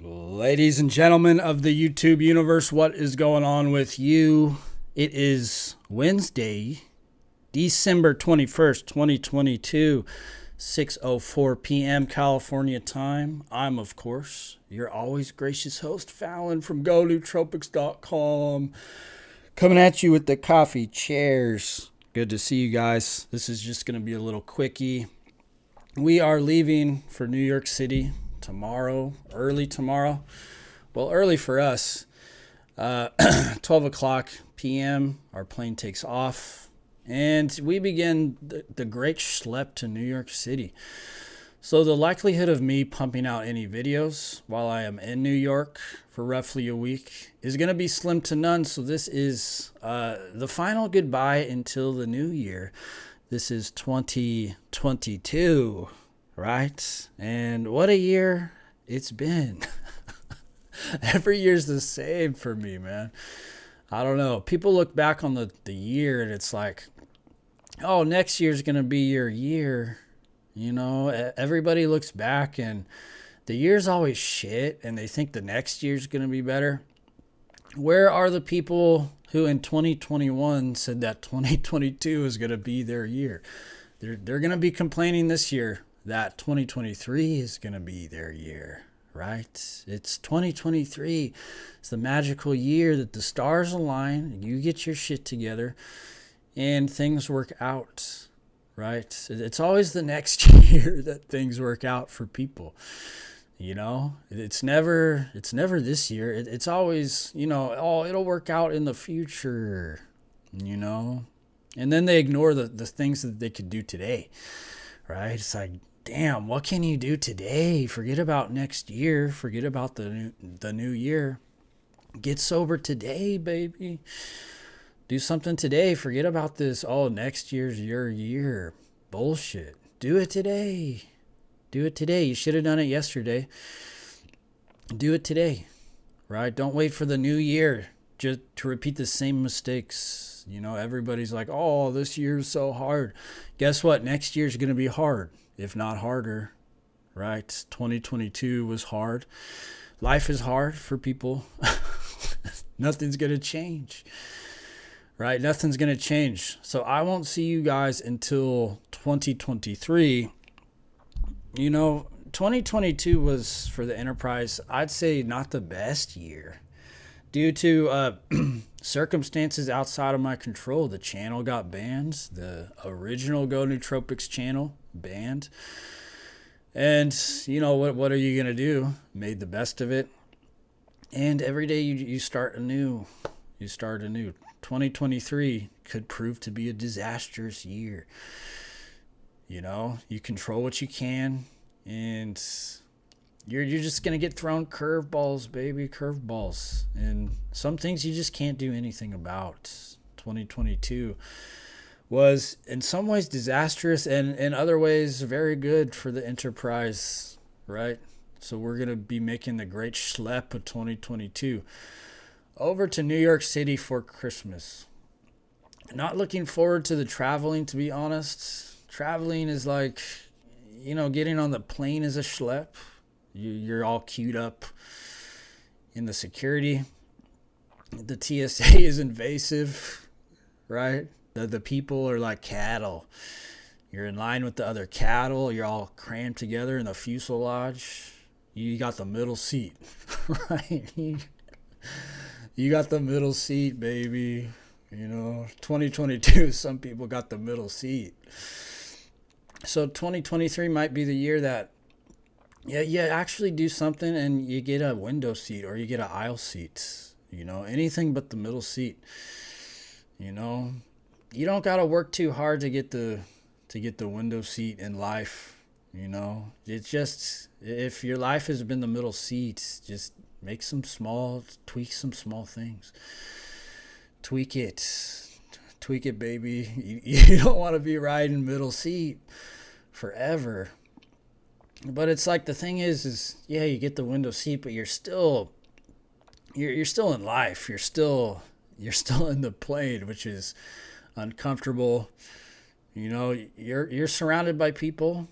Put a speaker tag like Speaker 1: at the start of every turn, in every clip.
Speaker 1: Ladies and gentlemen of the YouTube universe, what is going on with you? It is Wednesday, December 21st, 2022, 6:04 p.m. California time. I'm, of course, your always gracious host, Fallon from GoNootropics.com, coming at you with the coffee chairs. Good to see you guys. This is just going to be a little quickie. We are leaving for New York City tomorrow, early tomorrow. Well, early for us. 12 o'clock p.m. Our plane takes off, and we begin the great schlep to New York City. So the likelihood of me pumping out any videos while I am in New York for roughly a week is going to be slim to none. So this is the final goodbye until the new year. This is 2022, right? And what a year it's been. Every year's the same for me, man. I don't know. People look back on the year and it's like, oh, next year's going to be your year. You know, everybody looks back and the year's always shit and they think the next year's going to be better. Where are the people who in 2021 said that 2022 is going to be their year? They're going to be complaining this year that 2023 is going to be their year, right? It's 2023. It's the magical year that the stars align, you get your shit together, and things work out, right? It's always the next year that things work out for people. You know, it's never this year. It's always, oh, it'll work out in the future, and then they ignore the things that they could do today, right? It's like, damn, what can you do today? Forget about next year. Forget about the new year. Get sober today, baby. Do something today. Forget about this, oh, next year's your year. Bullshit. Do it today. Do it today. You should have done it yesterday. Do it today, right? Don't wait for the new year just to repeat the same mistakes. Everybody's like, oh, this year's so hard. Guess what? Next year's going to be hard, if not harder, right? 2022 was hard. Life is hard for people. Nothing's going to change, right? Nothing's going to change. So I won't see you guys until 2023. 2022 was, for the enterprise, I'd say not the best year. Due to circumstances outside of my control, the channel got banned. The original Go Nootropics channel banned. And, what are you going to do? Made the best of it. And every day you start anew. You start anew. 2023 could prove to be a disastrous year. You control what you can, and you're just going to get thrown curveballs, baby, curveballs. And some things you just can't do anything about. 2022 was in some ways disastrous and in other ways very good for the enterprise, right? So we're going to be making the great schlep of 2022 over to New York City for Christmas. Not looking forward to the traveling, to be honest. Traveling is like, getting on the plane is a schlep. You're all queued up in the security. The TSA is invasive, right? The people are like cattle. You're in line with the other cattle. You're all crammed together in the fuselage. You got the middle seat, right? You got the middle seat, baby. 2022, some people got the middle seat. So 2023 might be the year that, you actually do something and you get a window seat or you get an aisle seat. Anything but the middle seat. You don't gotta work too hard to get the window seat in life. It's just, if your life has been the middle seat, just tweak some small things. Tweak it, baby. You don't want to be riding middle seat forever. But it's like, the thing is you get the window seat, but you're still in life. You're still in the plane, which is uncomfortable. You're surrounded by people,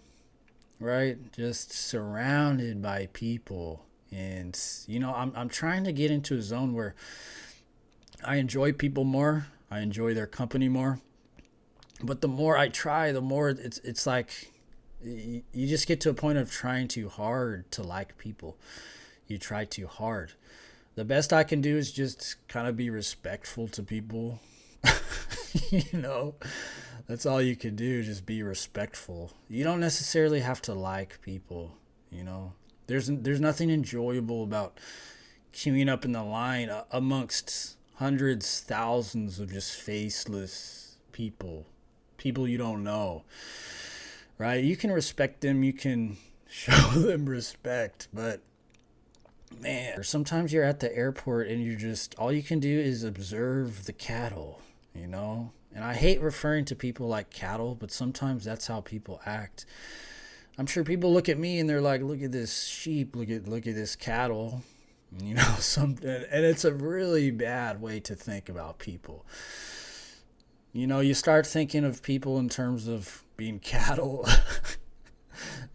Speaker 1: right? Just surrounded by people. And I'm trying to get into a zone where I enjoy people more. I enjoy their company more. But the more I try, the more it's like you just get to a point of trying too hard to like people. You try too hard. The best I can do is just kind of be respectful to people. you know, that's all you can do. Just be respectful. You don't necessarily have to like people. You know, there's nothing enjoyable about queuing up in the line amongst hundreds, thousands of just faceless people you don't know, right? You can respect them, you can show them respect, but man, sometimes you're at the airport and you're just, all you can do is observe the cattle, you know? And I hate referring to people like cattle, but sometimes that's how people act. I'm sure people look at me and they're like, look at this sheep, look at this cattle, something. And it's a really bad way to think about people. You start thinking of people in terms of being cattle.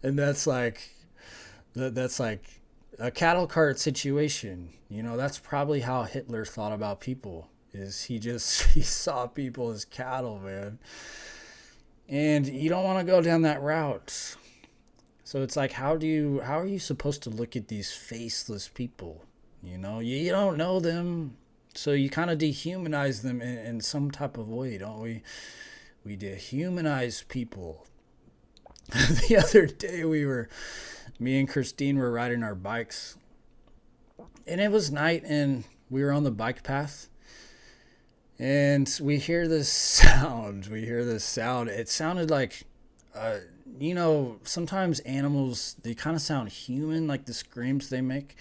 Speaker 1: And that's like a cattle cart situation. That's probably how Hitler thought about people. Is he saw people as cattle, man. And you don't want to go down that route. So it's like, how are you supposed to look at these faceless people? You don't know them. So you kind of dehumanize them in some type of way, don't we? We dehumanize people. The other day me and Christine were riding our bikes. And it was night and we were on the bike path. And we hear this sound. It sounded like, sometimes animals, they kind of sound human, like the screams they make.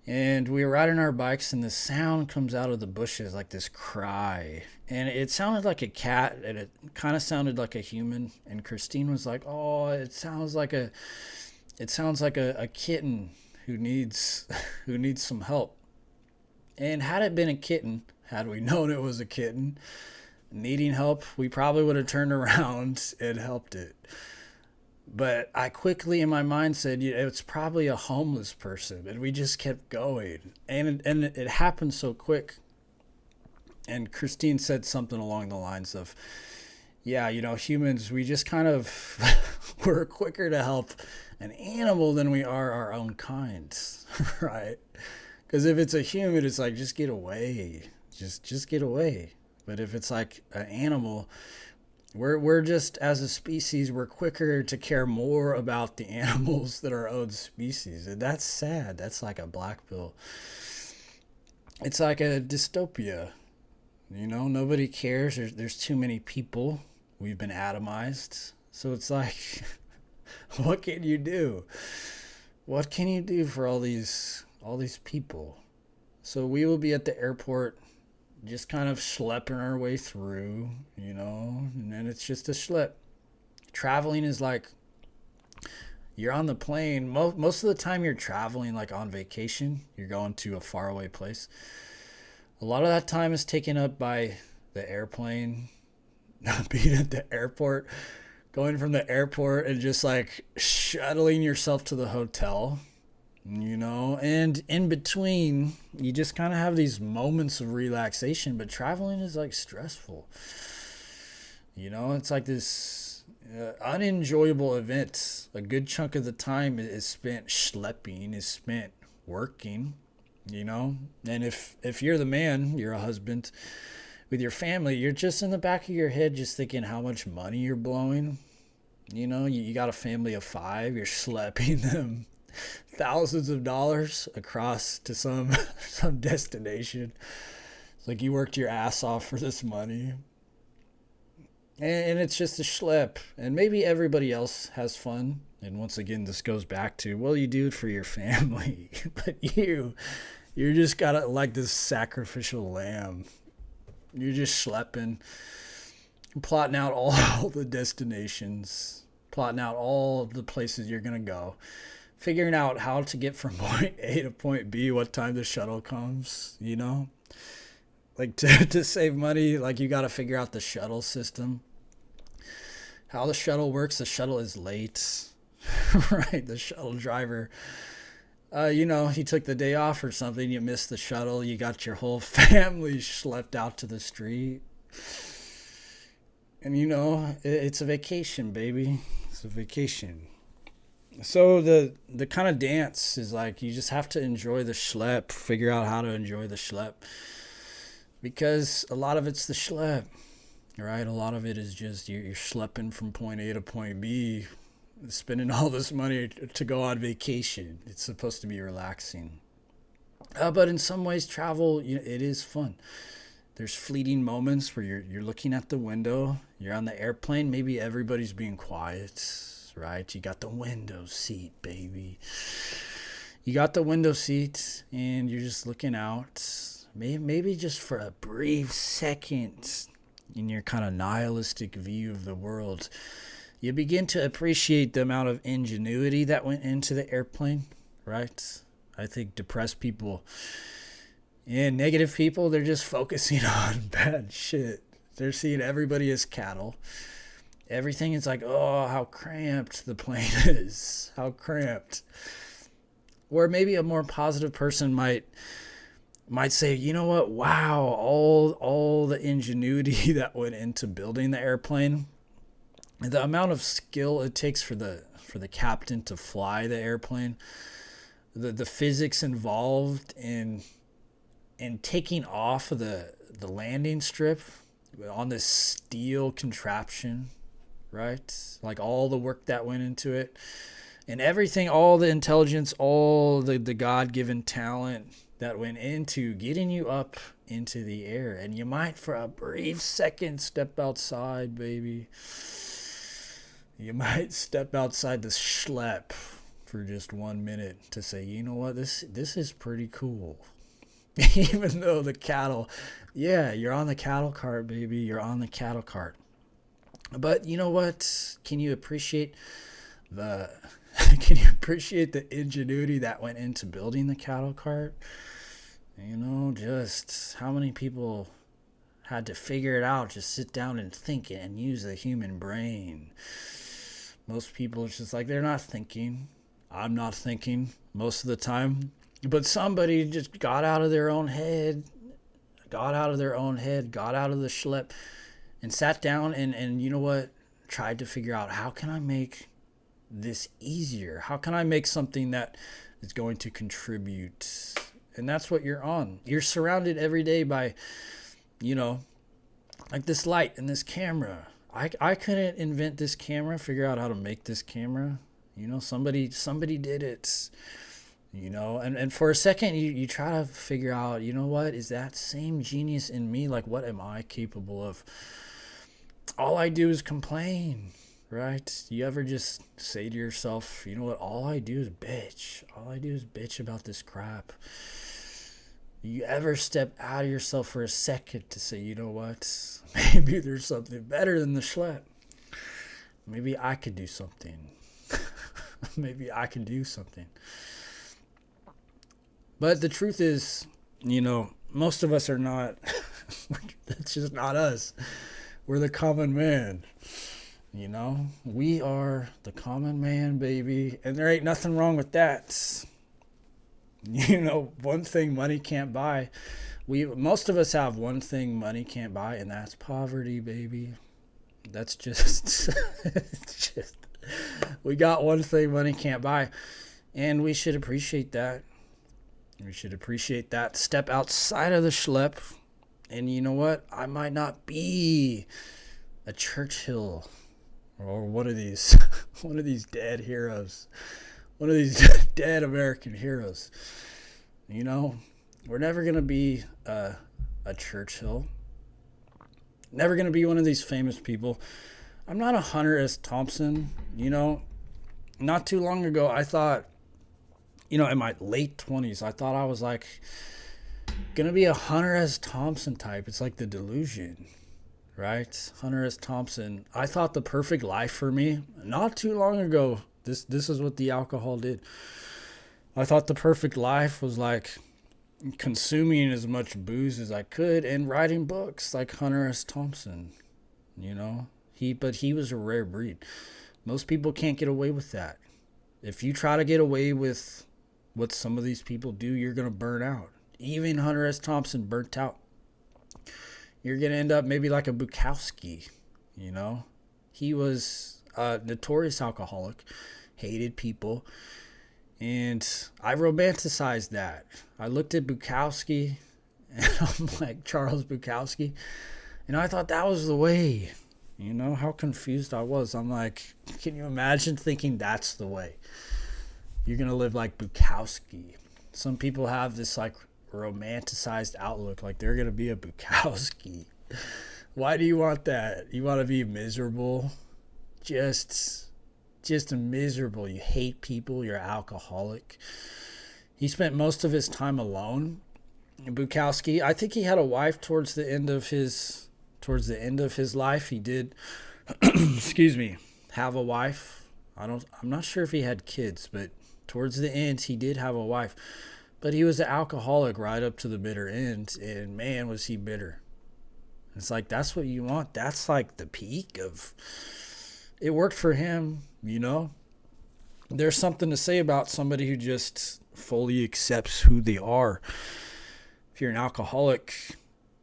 Speaker 1: And we were riding our bikes and the sound comes out of the bushes like this cry. And it sounded like a cat and it kind of sounded like a human. And Christine was like, oh, it sounds like a kitten who needs some help. And had it been a kitten, had we known it was a kitten needing help, we probably would have turned around and helped it. But I quickly in my mind said, it's probably a homeless person. And we just kept going. And it happened so quick. And Christine said something along the lines of, yeah, humans, we just kind of, we're quicker to help an animal than we are our own kind, right? Because if it's a human, it's like, just get away. Just get away. But if it's like an animal, we're just, as a species, we're quicker to care more about the animals than our own species. And that's sad. That's like a black pill. It's like a dystopia. Nobody cares. There's too many people. We've been atomized. So it's like, what can you do? What can you do for all these people? So we will be at the airport just kind of schlepping our way through, and then it's just a schlep. Traveling is like, you're on the plane. Most of the time you're traveling like on vacation. You're going to a faraway place. A lot of that time is taken up by the airplane, being at the airport, going from the airport and just like shuttling yourself to the hotel. And in between, you just kind of have these moments of relaxation, but traveling is like stressful. It's like this unenjoyable event. A good chunk of the time is spent schlepping, is spent working, and if you're the man, you're a husband with your family, you're just in the back of your head just thinking how much money you're blowing. You got a family of 5, you're schlepping them thousands of dollars across to some destination. It's like you worked your ass off for this money, and it's just a schlep. And maybe everybody else has fun, and once again this goes back to, well, you do it for your family. But you're just got like this sacrificial lamb. You're just schlepping, plotting out all the destinations, plotting out all the places you're gonna go, figuring out how to get from point A to point B, what time the shuttle comes, Like to save money, like you got to figure out the shuttle system. How the shuttle works, the shuttle is late, right? The shuttle driver, he took the day off or something. You missed the shuttle. You got your whole family schlepped out to the street. And, it's a vacation, baby. It's a vacation. So the kind of dance is like you just have to enjoy the schlep, figure out how to enjoy the schlep. Because a lot of it's the schlep, right? A lot of it is just you're schlepping from point A to point B, spending all this money to go on vacation. It's supposed to be relaxing. But in some ways, travel, it is fun. There's fleeting moments where you're looking at the window, you're on the airplane, maybe everybody's being quiet, right? You got the window seat, baby. You got the window seat and you're just looking out, maybe just for a brief second in your kind of nihilistic view of the world. You begin to appreciate the amount of ingenuity that went into the airplane, right? I think depressed people and negative people, they're just focusing on bad shit. They're seeing everybody as cattle. Everything is like, oh, how cramped the plane is. How cramped. Or maybe a more positive person might say, you know what? Wow, all the ingenuity that went into building the airplane. The amount of skill it takes for the captain to fly the airplane. The physics involved in taking off of the landing strip on this steel contraption, right? Like all the work that went into it and everything, all the intelligence, all the God-given talent that went into getting you up into the air. And you might for a brief second step outside, baby. You might step outside the schlep for just 1 minute to say, you know what, this is pretty cool. Even though the cattle, yeah, you're on the cattle cart, baby. You're on the cattle cart. But you know what? Can you appreciate the ingenuity that went into building the cattle cart? Just how many people had to figure it out, just sit down and think it and use the human brain. Most people, it's just like they're not thinking. I'm not thinking most of the time. But somebody just got out of their own head, got out of the schlep, and sat down and you know what? Tried to figure out, how can I make this easier? How can I make something that is going to contribute? And that's what you're on. You're surrounded every day by, like this light and this camera. I couldn't invent this camera, figure out how to make this camera. Somebody did it. And for a second you try to figure out, what is that same genius in me? Like, what am I capable of? All I do is complain, right? You ever just say to yourself, you know what, all I do is bitch about this crap? You ever step out of yourself for a second to say, you know what, maybe there's something better than the schlep? Maybe I could do something. Maybe I can do something. But the truth is, most of us are not. That's just not us. We're the common man. We are the common man, baby. And there ain't nothing wrong with that. One thing money can't buy. Most of us have one thing money can't buy, and that's poverty, baby. That's just, we got one thing money can't buy. And we should appreciate that. Step outside of the schlep. And you know what? I might not be a Churchill or one of these dead heroes. One of these dead American heroes. We're never going to be a Churchill. Never going to be one of these famous people. I'm not a Hunter S. Thompson. Not too long ago, I thought, in my late 20s, I thought I was like going to be a Hunter S. Thompson type. It's like the delusion, right? Hunter S. Thompson. I thought the perfect life for me, not too long ago, this is what the alcohol did. I thought the perfect life was like consuming as much booze as I could and writing books like Hunter S. Thompson. But he was a rare breed. Most people can't get away with that. If you try to get away with what some of these people do, you're going to burn out. Even Hunter S. Thompson burnt out. You're going to end up maybe like a Bukowski, you know? He was a notorious alcoholic, hated people, and I romanticized that. I looked at Bukowski, and I'm like, Charles Bukowski, and I thought that was the way. You know how confused I was. I'm like, can you imagine thinking that's the way? You're going to live like Bukowski. Some people have this like romanticized outlook, like they're going to be a Bukowski. Why do you want that? You want to be miserable? Just miserable. You hate people. You're alcoholic. He spent most of his time alone. Bukowski, I think he had a wife towards the end of his life. He did excuse me, have a wife. I'm not sure if he had kids, but towards the end he did have a wife. But he was an alcoholic right up to the bitter end, and man, was he bitter. It's like, that's what you want. That's like the peak of it. Worked for him, you know. There's something to say about somebody who just fully accepts who they are. If you're an alcoholic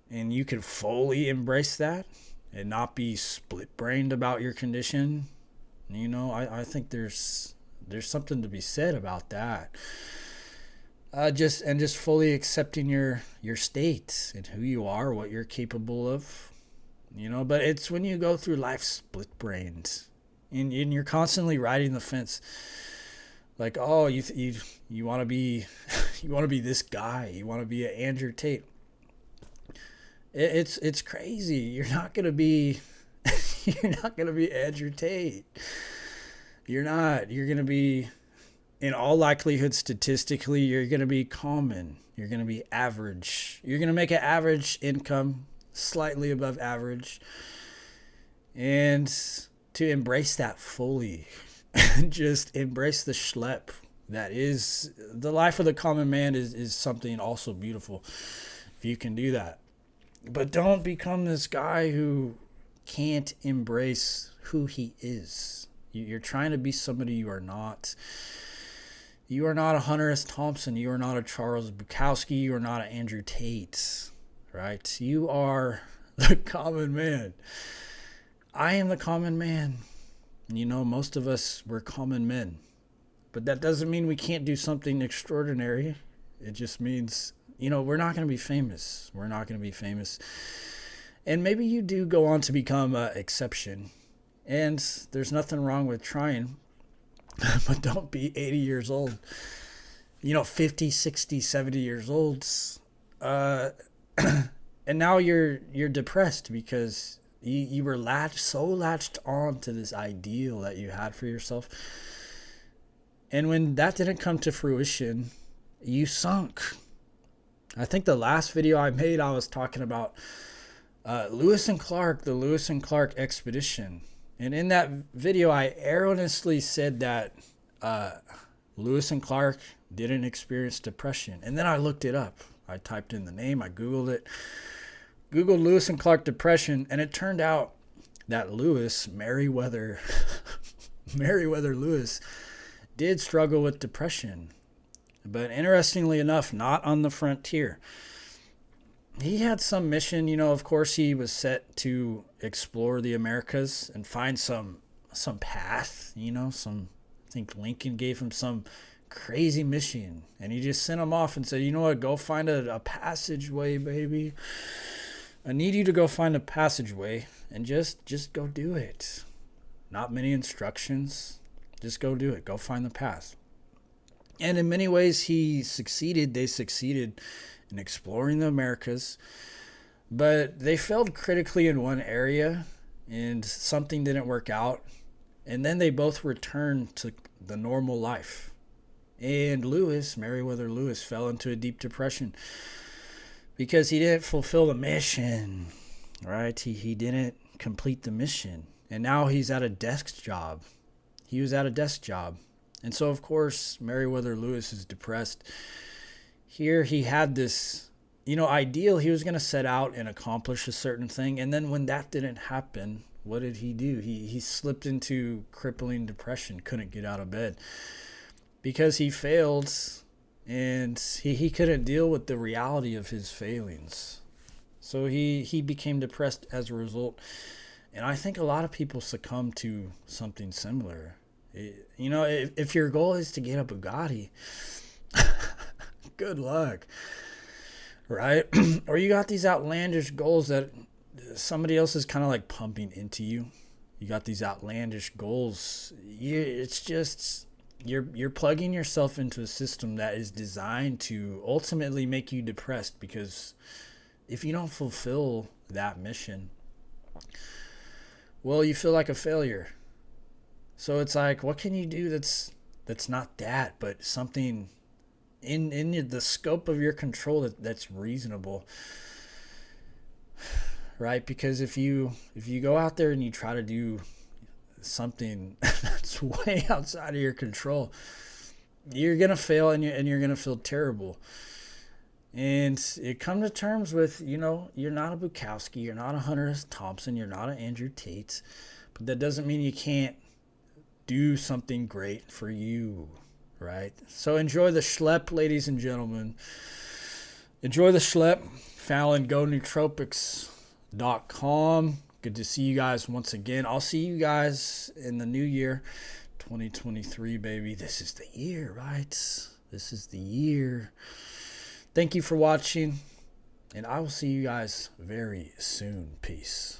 Speaker 1: and you can fully embrace that and not be split-brained about your condition, you know, I think there's something to be said about that. Just fully accepting your state and who you are, what you're capable of, you know. But it's when you go through life split-brained and you're constantly riding the fence, like, oh, you want to be this guy, you want to be an Andrew Tate. It's crazy. You're not gonna be Andrew Tate. You're not. You're gonna be, in all likelihood, statistically, you're going to be common. You're going to be average. You're going to make an average income, slightly above average. And to embrace that fully, just embrace the schlep. That is, the life of the common man is something also beautiful, if you can do that. But don't become this guy who can't embrace who he is. You're trying to be somebody you are not. You are not a Hunter S. Thompson. You are not a Charles Bukowski. You are not an Andrew Tate, right? You are the common man. I am the common man. You know, most of us, we're common men. But that doesn't mean we can't do something extraordinary. It just means, you know, we're not going to be famous. We're not going to be famous. And maybe you do go on to become an exception. And there's nothing wrong with trying. But don't be 80 years old, 50, 60, 70 years old. And now you're depressed because you were latched on to this ideal that you had for yourself. And when that didn't come to fruition, you sunk. I think the last video I made, I was talking about Lewis and Clark, the Lewis and Clark expedition. And in that video, I erroneously said that Lewis and Clark didn't experience depression. And then I looked it up. I typed in the name. I Googled it. Googled Lewis and Clark depression. And it turned out that Meriwether Lewis, did struggle with depression. But interestingly enough, not on the frontier. He had some mission, of course he was set to explore the Americas and find some path, I think Lincoln gave him some crazy mission, and he just sent him off and said, you know what, go find a passageway, baby. I need you to go find a passageway and just go do it. Not many instructions, just go do it. Go find the path. And in many ways they succeeded in exploring the Americas, but they failed critically in one area and something didn't work out. And then they both returned to the normal life. And Meriwether Lewis, fell into a deep depression because he didn't fulfill the mission, right? He didn't complete the mission. And now he's at a desk job. He was at a desk job. And so, of course, Meriwether Lewis is depressed. Here he had this, ideal. He was going to set out and accomplish a certain thing. And then when that didn't happen, what did he do? He slipped into crippling depression, couldn't get out of bed because he failed And he couldn't deal with the reality of his failings. So he became depressed as a result. And I think a lot of people succumb to something similar. If your goal is to get a Bugatti, good luck, right? Or you got these outlandish goals that somebody else is kind of like pumping into you. You got these outlandish goals. It's just you're plugging yourself into a system that is designed to ultimately make you depressed, because if you don't fulfill that mission, well, you feel like a failure. So it's like, what can you do that's not that, but something in the scope of your control that's reasonable, right? Because if you go out there and you try to do something that's way outside of your control, you're gonna fail, and you're gonna feel terrible. And it come to terms with, you're not a Bukowski, you're not a Hunter S. Thompson, you're not an Andrew Tate, but that doesn't mean you can't do something great for you, right? So enjoy the Schlep, ladies and gentlemen. Enjoy the Schlep. Fallon, GoNootropics.com. Good to see you guys once again. I'll see you guys in the new year, 2023, baby. This is the year, right? This is the year. Thank you for watching, and I will see you guys very soon. Peace.